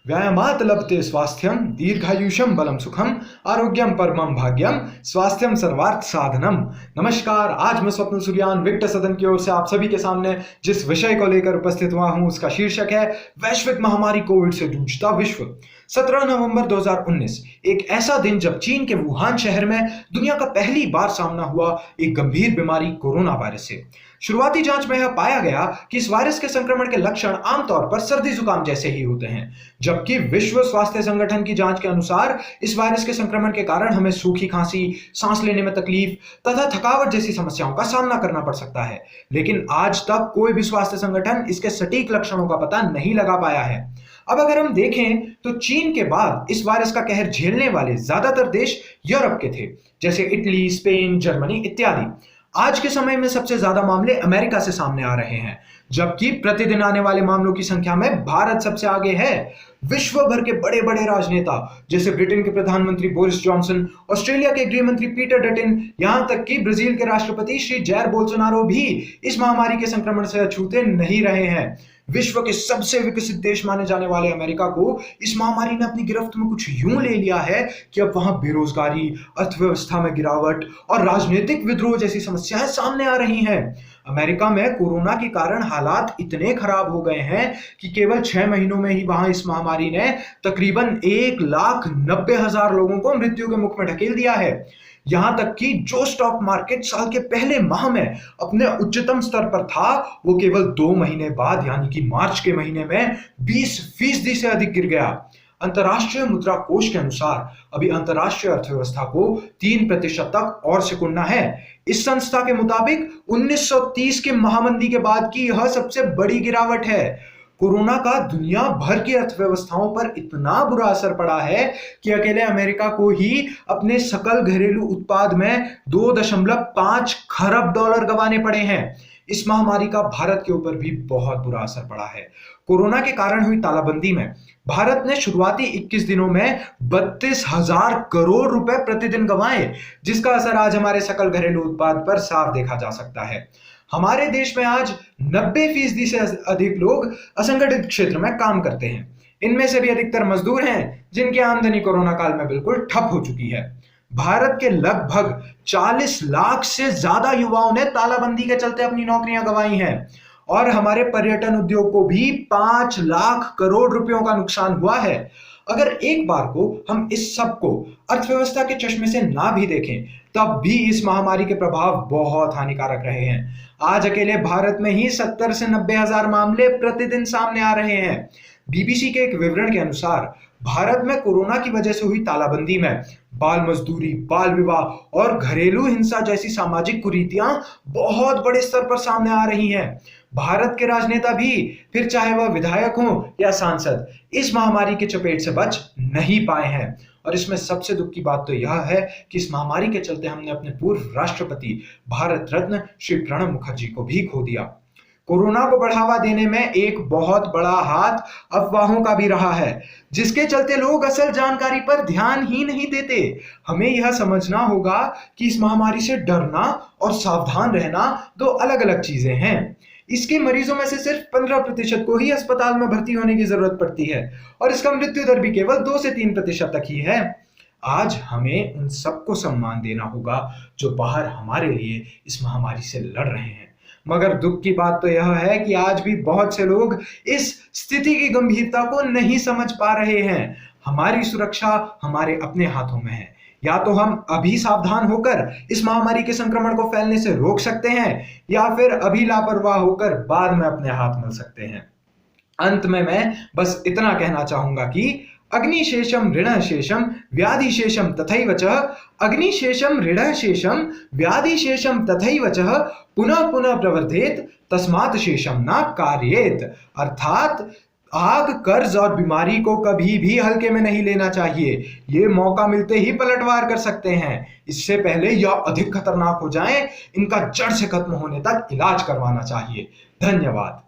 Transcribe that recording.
व्यायामात् लभते स्वास्थ्यम दीर्घायुषम बलम सुखम आरोग्यम परमम भाग्यम स्वास्थ्यम सर्वार्थ साधनम। नमस्कार, आज मैं स्वप्न सूर्यान विक्टर सदन की ओर से आप सभी के सामने जिस विषय को लेकर उपस्थित हुआ हूं उसका शीर्षक है वैश्विक महामारी कोविड से जूझता विश्व। 17 नवंबर 2019 एक ऐसा दिन जब चीन के वुहान शहर में दुनिया का पहली बार सामना हुआ एक गंभीर बीमारी कोरोना वायरस से। शुरुआती जांच में यह पाया गया कि इस वायरस के संक्रमण के लक्षण आमतौर पर सर्दी जुकाम जैसे ही होते हैं, जबकि विश्व स्वास्थ्य संगठन की जांच के अनुसार इस वायरस के संक्रमण के कारण हमें सूखी खांसी, सांस लेने में तकलीफ तथा थकावट जैसी समस्याओं का सामना करना पड़ सकता है। लेकिन आज तक कोई भी स्वास्थ्य संगठन इसके सटीक लक्षणों का पता नहीं लगा पाया है। अब अगर हम देखें तो चीन के बाद इस वायरस का कहर झेलने वाले ज्यादातर देश यूरोप के थे, जैसे इटली, स्पेन, जर्मनी इत्यादि। आज के समय में सबसे ज्यादा मामले अमेरिका से सामने आ रहे हैं, जबकि प्रतिदिन आने वाले मामलों की संख्या में भारत सबसे आगे है। विश्व भर के बड़े बड़े राजनेता जैसे ब्रिटेन के प्रधानमंत्री बोरिस जॉनसन, ऑस्ट्रेलिया के गृह मंत्री पीटर डटन, यहां तक कि ब्राजील के राष्ट्रपति श्री जैर बोल्सोनारो भी इस महामारी के संक्रमण से अछूते नहीं रहे हैं। विश्व के सबसे विकसित देश माने जाने वाले अमेरिका को इस महामारी ने अपनी गिरफ्त में कुछ यूं ले लिया है कि अब वहां बेरोजगारी, अर्थव्यवस्था में गिरावट और राजनीतिक विद्रोह जैसी समस्याएं सामने आ रही हैं। अमेरिका में कोरोना के कारण हालात इतने खराब हो गए हैं कि केवल 6 महीनों में ही वहां इस महामारी ने तकरीबन 1,90,000 लोगों को मृत्यु के मुख में ढकेल दिया है। यहां तक कि जो स्टॉक मार्केट साल के पहले माह में अपने उच्चतम स्तर पर था, वो केवल 2 महीने बाद यानी कि मार्च के महीने में 20% से अधिक गिर गया। अंतर्राष्ट्रीय मुद्रा कोष के अनुसार अभी अंतर्राष्ट्रीय अर्थव्यवस्था को 3% तक और सिकुड़ना है। इस संस्था के मुताबिक 1930 के महामंदी के बाद की यह सबसे बड़ी गिरावट है। कोरोना का दुनिया भर की अर्थव्यवस्थाओं पर इतना बुरा असर पड़ा है कि अकेले अमेरिका को ही अपने सकल घरेलू उत्पाद में 2.5 खरब डॉलर गंवाने पड़े हैं। इस महामारी का भारत के ऊपर भी बहुत बुरा असर पड़ा है। कोरोना के कारण हुई तालाबंदी में भारत ने शुरुआती 21 दिनों में 32,000 करोड़ रुपए प्रतिदिन गंवाए, जिसका असर आज हमारे सकल घरेलू उत्पाद पर साफ देखा जा सकता है। हमारे देश में आज 90% से अधिक लोग असंगठित क्षेत्र में काम करते हैं। इनमें से भी अधिकतर मजदूर हैं जिनकी आमदनी कोरोना काल में बिल्कुल ठप हो चुकी है। भारत के लगभग 40 लाख से ज्यादा युवाओं ने तालाबंदी के चलते अपनी नौकरियां गंवाई हैं और हमारे पर्यटन उद्योग को भी 5 लाख करोड़ रुपयों का नुकसान हुआ है। अगर एक बार को हम इस सब को अर्थव्यवस्था के चश्मे से ना भी देखें, तब भी इस महामारी के प्रभाव बहुत हानिकारक रहे हैं। आज अकेले भारत में ही 70 से 90,000 मामले प्रतिदिन सामने आ रहे हैं। बीबीसी के एक विवरण के अनुसार भारत में कोरोना की वजह से हुई तालाबंदी में बाल मजदूरी, बाल विवाह और घरेलू हिंसा जैसी सामाजिक कुरीतियां बहुत बड़े स्तर पर सामने आ रही हैं। भारत के राजनेता भी, फिर चाहे वह विधायक हो या सांसद, इस महामारी के चपेट से बच नहीं पाए हैं। और इसमें सबसे दुख की बात तो यह है कि इस महामारी के चलते हमने अपने पूर्व राष्ट्रपति, भारत रत्न श्री प्रणब मुखर्जी को भी खो दिया। कोरोना को बढ़ावा देने में एक बहुत बड़ा हाथ अफवाहों का भी रहा है, जिसके चलते लोग असल जानकारी पर ध्यान ही नहीं देते। हमें यह समझना होगा कि इस महामारी से डरना और सावधान रहना 2 अलग-अलग चीजें हैं। इसके मरीजों में से सिर्फ 15% को ही अस्पताल में भर्ती होने की जरूरत पड़ती है और इसका मृत्यु दर भी केवल 2 से 3% तक ही है। आज हमें उन सबको सम्मान देना होगा जो बाहर हमारे लिए इस महामारी से लड़ रहे हैं। मगर दुख की बात तो यह है कि आज भी बहुत से लोग इस स्थिति की गंभीरता को नहीं समझ पा रहे हैं। हमारी सुरक्षा हमारे अपने हाथों में है। या तो हम अभी सावधान होकर इस महामारी के संक्रमण को फैलने से रोक सकते हैं, या फिर अभी लापरवाह होकर बाद में अपने हाथ मल सकते हैं। अंत में मैं बस इतना कहना चाहूंगा कि अग्निशेषम ऋण शेषम व्याधि शेषम तथैव च, अग्निशेषम ऋण शेषम व्याधि शेषम तथैव च, पुनः पुनः प्रवर्धेत तस्मात् शेषम न कार्येत। अर्थात आग, कर्ज और बीमारी को कभी भी हल्के में नहीं लेना चाहिए। ये मौका मिलते ही पलटवार कर सकते हैं। इससे पहले यह अधिक खतरनाक हो जाएं, इनका जड़ से खत्म होने तक इलाज करवाना चाहिए। धन्यवाद।